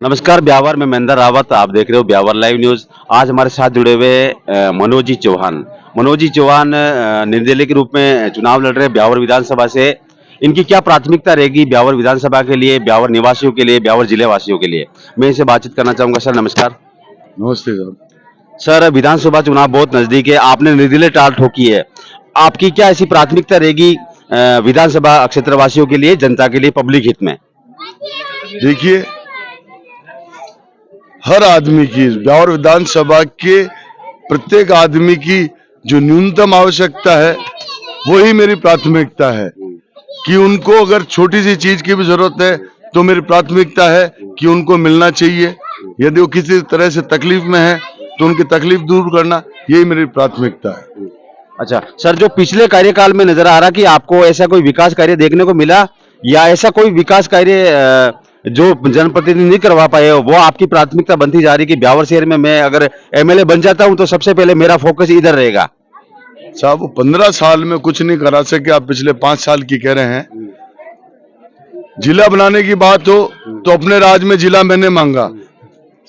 नमस्कार, ब्यावर में महेंद्र रावत। आप देख रहे हो ब्यावर लाइव न्यूज। आज हमारे साथ जुड़े हुए मनोज जी चौहान। निर्दलीय के रूप में चुनाव लड़ रहे हैं ब्यावर विधानसभा से। इनकी क्या प्राथमिकता रहेगी ब्यावर विधानसभा के लिए, ब्यावर निवासियों के लिए, ब्यावर जिले वासियों के लिए, मैं इनसे बातचीत करना चाहूंगा। सर नमस्कार। नमस्ते सर। सर, विधानसभा चुनाव बहुत नजदीक है, आपने निर्दलीय टाल ठोकी है, आपकी क्या ऐसी प्राथमिकता रहेगी विधानसभा क्षेत्रवासियों के लिए, जनता के लिए, पब्लिक हित में? देखिए, हर आदमी की ब्यावर विधानसभा के प्रत्येक आदमी की जो न्यूनतम आवश्यकता है वही मेरी प्राथमिकता है। कि उनको अगर छोटी सी चीज की भी जरूरत है तो मेरी प्राथमिकता है कि उनको मिलना चाहिए। यदि वो किसी तरह से तकलीफ में है तो उनकी तकलीफ दूर करना, यही मेरी प्राथमिकता है। अच्छा सर, जो पिछले कार्यकाल में नजर आ रहा कि आपको ऐसा कोई विकास कार्य देखने को मिला, या ऐसा कोई विकास कार्य जो जनप्रतिनिधि नहीं करवा पाए हो, वो आपकी प्राथमिकता बनती जा रही कि ब्यावर शहर में मैं अगर एमएलए बन जाता हूं तो सबसे पहले मेरा फोकस इधर रहेगा? साहब, वो 15 साल में कुछ नहीं करा सके, आप पिछले 5 साल की कह रहे हैं। जिला बनाने की बात हो तो अपने राज्य में जिला मैंने मांगा।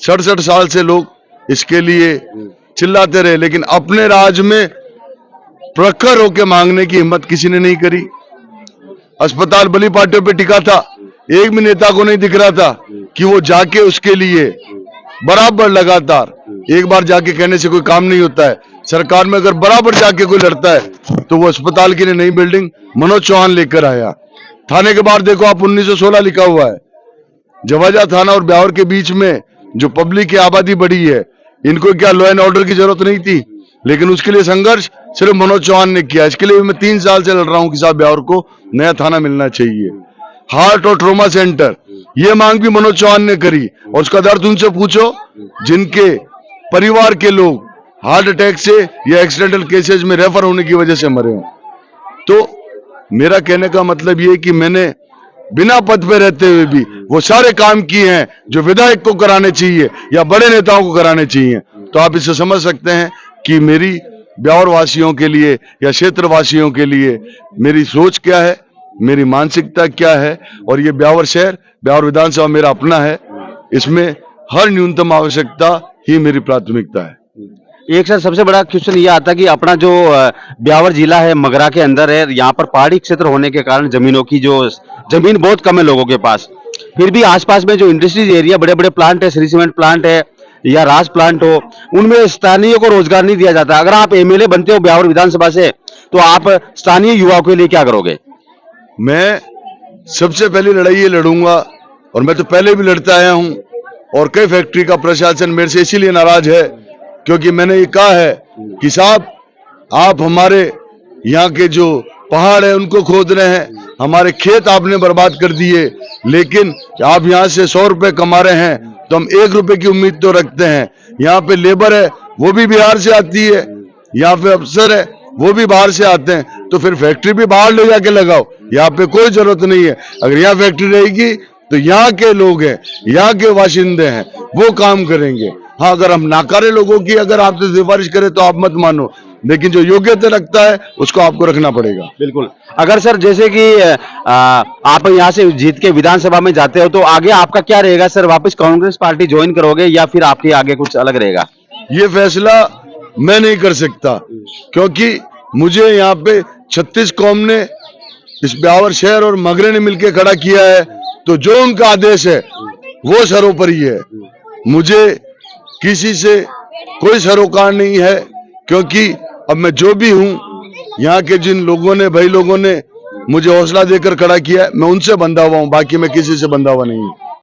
67 साल से लोग इसके लिए चिल्लाते रहे, लेकिन अपने राज्य में प्रखर होकर मांगने की हिम्मत किसी ने नहीं करी। अस्पताल बलि पाटियों पे टिका था, एक भी नेता को नहीं दिख रहा था कि वो जाके उसके लिए बराबर लगातार, एक बार जाके कहने से कोई काम नहीं होता है। सरकार में अगर बराबर जाके कोई लड़ता है तो वो अस्पताल के लिए नई बिल्डिंग मनोज चौहान लेकर आया। थाने के बाहर देखो आप, 1916 लिखा हुआ है। जवाजा थाना और ब्यावर के बीच में जो पब्लिक की आबादी बढ़ी है, इनको क्या लॉ एंड ऑर्डर की जरूरत नहीं थी? लेकिन उसके लिए संघर्ष सिर्फ मनोज चौहान ने किया। इसके लिए मैं 3 साल से लड़ रहा हूं कि साहब ब्यावर को नया थाना मिलना चाहिए। हार्ट और ट्रोमा सेंटर, ये मांग भी मनोज चौहान ने करी, और उसका दर्द उनसे पूछो जिनके परिवार के लोग हार्ट अटैक से या एक्सीडेंटल केसेस में रेफर होने की वजह से मरे हों। तो मेरा कहने का मतलब ये कि मैंने बिना पद पे रहते हुए भी वो सारे काम किए हैं जो विधायक को कराने चाहिए या बड़े नेताओं को कराने चाहिए। तो आप इससे समझ सकते हैं कि मेरी ब्यावर वासियों के लिए या क्षेत्र वासियों के लिए मेरी सोच क्या है, मेरी मानसिकता क्या है। और ये ब्यावर शहर, ब्यावर विधानसभा मेरा अपना है, इसमें हर न्यूनतम आवश्यकता ही मेरी प्राथमिकता है। एक सर, सबसे बड़ा क्वेश्चन ये आता कि अपना जो ब्यावर जिला है मगरा के अंदर है, यहाँ पर पहाड़ी क्षेत्र होने के कारण जमीनों की जो जमीन बहुत कम है लोगों के पास। फिर भी आसपास में जो इंडस्ट्रीज एरिया, बड़े बड़े प्लांट है, श्री सीमेंट प्लांट है या राज प्लांट हो, उनमें स्थानीय को रोजगार नहीं दिया जाता। अगर आप एमएलए बनते हो ब्यावर विधानसभा से तो आप स्थानीय युवाओं के लिए क्या करोगे? मैं सबसे पहली लड़ाई ये लड़ूंगा, और मैं तो पहले भी लड़ता आया हूं, और कई फैक्ट्री का प्रशासन मेरे से इसीलिए नाराज है क्योंकि मैंने ये कहा है कि साहब आप हमारे यहाँ के जो पहाड़ है उनको खोद रहे हैं, हमारे खेत आपने बर्बाद कर दिए, लेकिन आप यहाँ से 100 रुपए कमा रहे हैं तो हम 1 रुपए की उम्मीद तो रखते हैं। यहाँ पे लेबर है वो भी बिहार से आती है, यहाँ पे अफसर है वो भी बाहर से आते हैं, तो फिर फैक्ट्री भी बाहर ले जाके लगाओ, यहाँ पे कोई जरूरत नहीं है। अगर यहाँ फैक्ट्री रहेगी तो यहाँ के लोग हैं, यहाँ के बाशिंदे हैं, वो काम करेंगे। हाँ, अगर हम नाकारे लोगों की अगर आपसे सिफारिश करें तो आप मत मानो, लेकिन जो योग्यता रखता है उसको आपको रखना पड़ेगा। बिल्कुल। अगर सर जैसे कि आप यहाँ से जीत के विधानसभा में जाते हो तो आगे आपका क्या रहेगा सर? वापस कांग्रेस पार्टी ज्वाइन करोगे या फिर आपके आगे कुछ अलग रहेगा? ये फैसला मैं नहीं कर सकता, क्योंकि मुझे यहाँ पे 36 कौम ने, इस ब्यावर शहर और मगरे ने मिलकर खड़ा किया है, तो जो उनका आदेश है वो सर्वोपरि है। मुझे किसी से कोई सरोकार नहीं है, क्योंकि अब मैं जो भी हूँ, यहाँ के जिन लोगों ने, भाई लोगों ने मुझे हौसला देकर खड़ा किया है, मैं उनसे बंधा हुआ हूँ, बाकी मैं किसी से बंधा हुआ नहीं हूँ।